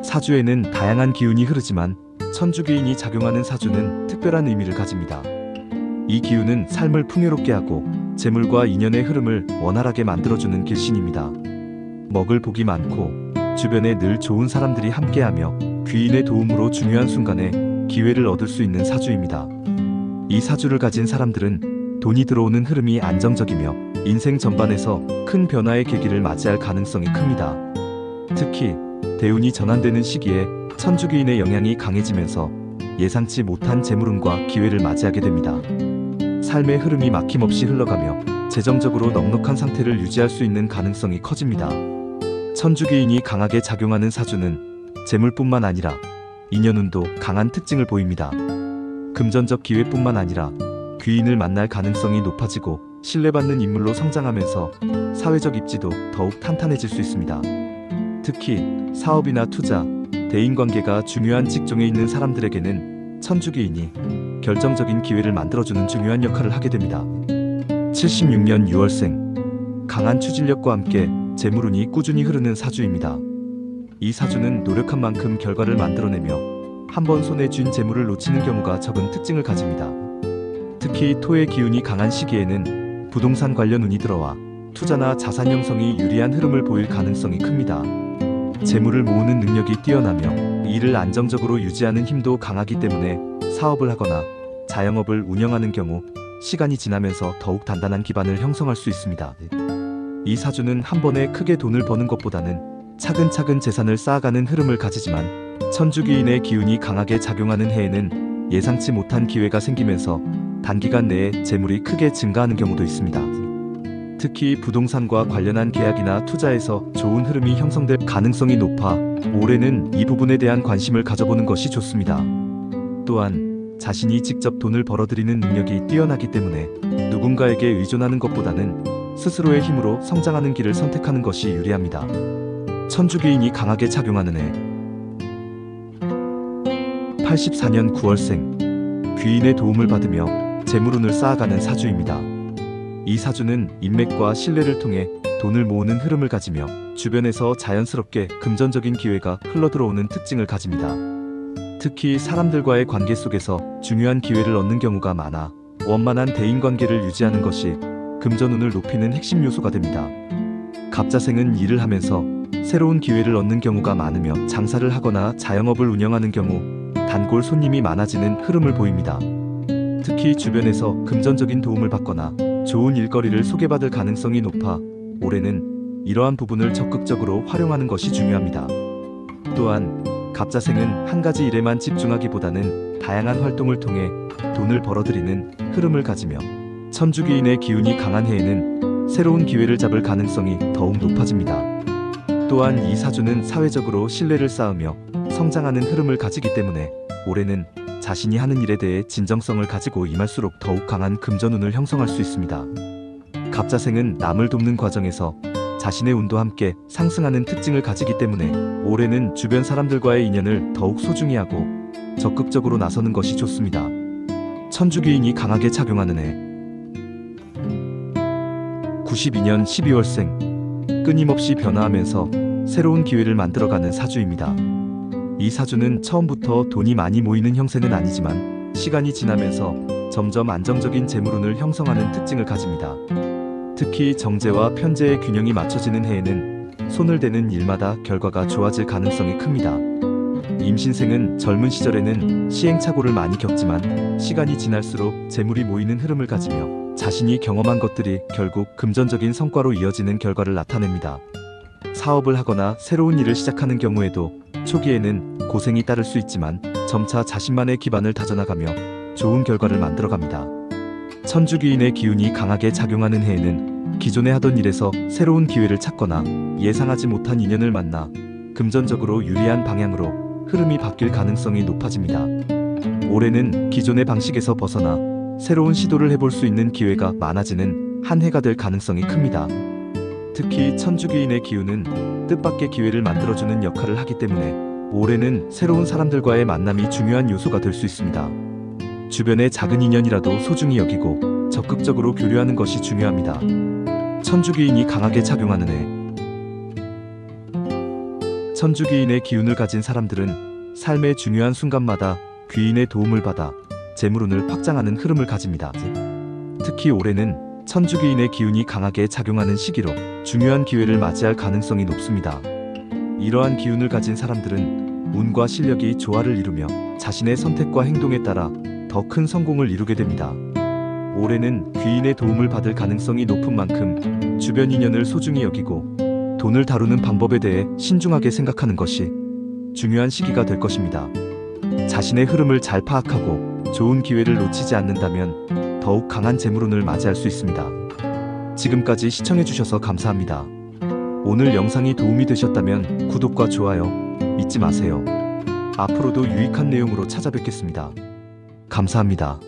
사주에는 다양한 기운이 흐르지만 천주기인이 작용하는 사주는 특별한 의미를 가집니다. 이 기운은 삶을 풍요롭게 하고 재물과 인연의 흐름을 원활하게 만들어주는 길신입니다. 먹을 복이 많고 주변에 늘 좋은 사람들이 함께하며 귀인의 도움으로 중요한 순간에 기회를 얻을 수 있는 사주입니다. 이 사주를 가진 사람들은 돈이 들어오는 흐름이 안정적이며 인생 전반에서 큰 변화의 계기를 맞이할 가능성이 큽니다. 특히 대운이 전환되는 시기에 천주기인의 영향이 강해지면서 예상치 못한 재물운과 기회를 맞이하게 됩니다. 삶의 흐름이 막힘없이 흘러가며 재정적으로 넉넉한 상태를 유지할 수 있는 가능성이 커집니다. 천주기인이 강하게 작용하는 사주는 재물뿐만 아니라 인연운도 강한 특징을 보입니다. 금전적 기회뿐만 아니라 귀인을 만날 가능성이 높아지고 신뢰받는 인물로 성장하면서 사회적 입지도 더욱 탄탄해질 수 있습니다. 특히 사업이나 투자, 대인관계가 중요한 직종에 있는 사람들에게는 천주기인이 결정적인 기회를 만들어주는 중요한 역할을 하게 됩니다. 76년 6월생, 강한 추진력과 함께 재물운이 꾸준히 흐르는 사주입니다. 이 사주는 노력한 만큼 결과를 만들어내며 한번 손에 쥔 재물을 놓치는 경우가 적은 특징을 가집니다. 특히 토의 기운이 강한 시기에는 부동산 관련 운이 들어와 투자나 자산 형성이 유리한 흐름을 보일 가능성이 큽니다. 재물을 모으는 능력이 뛰어나며 일을 안정적으로 유지하는 힘도 강하기 때문에 사업을 하거나 자영업을 운영하는 경우 시간이 지나면서 더욱 단단한 기반을 형성할 수 있습니다. 이 사주는 한 번에 크게 돈을 버는 것보다는 차근차근 재산을 쌓아가는 흐름을 가지지만 천주기인의 기운이 강하게 작용하는 해에는 예상치 못한 기회가 생기면서 단기간 내에 재물이 크게 증가하는 경우도 있습니다. 특히 부동산과 관련한 계약이나 투자에서 좋은 흐름이 형성될 가능성이 높아 올해는 이 부분에 대한 관심을 가져보는 것이 좋습니다. 또한 자신이 직접 돈을 벌어들이는 능력이 뛰어나기 때문에 누군가에게 의존하는 것보다는 스스로의 힘으로 성장하는 길을 선택하는 것이 유리합니다. 천주기인이 강하게 작용하는 해 84년 9월생, 귀인의 도움을 받으며 재물운을 쌓아가는 사주입니다. 이 사주는 인맥과 신뢰를 통해 돈을 모으는 흐름을 가지며 주변에서 자연스럽게 금전적인 기회가 흘러들어오는 특징을 가집니다. 특히 사람들과의 관계 속에서 중요한 기회를 얻는 경우가 많아 원만한 대인관계를 유지하는 것이 금전운을 높이는 핵심 요소가 됩니다. 갑자생은 일을 하면서 새로운 기회를 얻는 경우가 많으며 장사를 하거나 자영업을 운영하는 경우 단골 손님이 많아지는 흐름을 보입니다. 특히 주변에서 금전적인 도움을 받거나 좋은 일거리를 소개받을 가능성이 높아 올해는 이러한 부분을 적극적으로 활용하는 것이 중요합니다. 또한 갑자생은 한 가지 일에만 집중하기보다는 다양한 활동을 통해 돈을 벌어들이는 흐름을 가지며 천주기인의 기운이 강한 해에는 새로운 기회를 잡을 가능성이 더욱 높아집니다. 또한 이 사주는 사회적으로 신뢰를 쌓으며 성장하는 흐름을 가지기 때문에 올해는 자신이 하는 일에 대해 진정성을 가지고 임할수록 더욱 강한 금전운을 형성할 수 있습니다. 갑자생은 남을 돕는 과정에서 자신의 운도 함께 상승하는 특징을 가지기 때문에 올해는 주변 사람들과의 인연을 더욱 소중히 하고 적극적으로 나서는 것이 좋습니다. 천주기인이 강하게 작용하는 해 92년 12월생, 끊임없이 변화하면서 새로운 기회를 만들어가는 사주입니다. 이 사주는 처음부터 돈이 많이 모이는 형세는 아니지만 시간이 지나면서 점점 안정적인 재물운을 형성하는 특징을 가집니다. 특히 정제와 편제의 균형이 맞춰지는 해에는 손을 대는 일마다 결과가 좋아질 가능성이 큽니다. 임신생은 젊은 시절에는 시행착오를 많이 겪지만 시간이 지날수록 재물이 모이는 흐름을 가지며 자신이 경험한 것들이 결국 금전적인 성과로 이어지는 결과를 나타냅니다. 사업을 하거나 새로운 일을 시작하는 경우에도 초기에는 고생이 따를 수 있지만 점차 자신만의 기반을 다져나가며 좋은 결과를 만들어갑니다. 천주기인의 기운이 강하게 작용하는 해에는 기존에 하던 일에서 새로운 기회를 찾거나 예상하지 못한 인연을 만나 금전적으로 유리한 방향으로 흐름이 바뀔 가능성이 높아집니다. 올해는 기존의 방식에서 벗어나 새로운 시도를 해볼 수 있는 기회가 많아지는 한 해가 될 가능성이 큽니다. 특히 천주기인의 기운은 뜻밖의 기회를 만들어주는 역할을 하기 때문에 올해는 새로운 사람들과의 만남이 중요한 요소가 될 수 있습니다. 주변의 작은 인연이라도 소중히 여기고 적극적으로 교류하는 것이 중요합니다. 천주기인이 강하게 작용하는 해 천주귀인의 기운을 가진 사람들은 삶의 중요한 순간마다 귀인의 도움을 받아 재물운을 확장하는 흐름을 가집니다. 특히 올해는 천주귀인의 기운이 강하게 작용하는 시기로 중요한 기회를 맞이할 가능성이 높습니다. 이러한 기운을 가진 사람들은 운과 실력이 조화를 이루며 자신의 선택과 행동에 따라 더 큰 성공을 이루게 됩니다. 올해는 귀인의 도움을 받을 가능성이 높은 만큼 주변 인연을 소중히 여기고 돈을 다루는 방법에 대해 신중하게 생각하는 것이 중요한 시기가 될 것입니다. 자신의 흐름을 잘 파악하고 좋은 기회를 놓치지 않는다면 더욱 강한 재물운을 맞이할 수 있습니다. 지금까지 시청해주셔서 감사합니다. 오늘 영상이 도움이 되셨다면 구독과 좋아요 잊지 마세요. 앞으로도 유익한 내용으로 찾아뵙겠습니다. 감사합니다.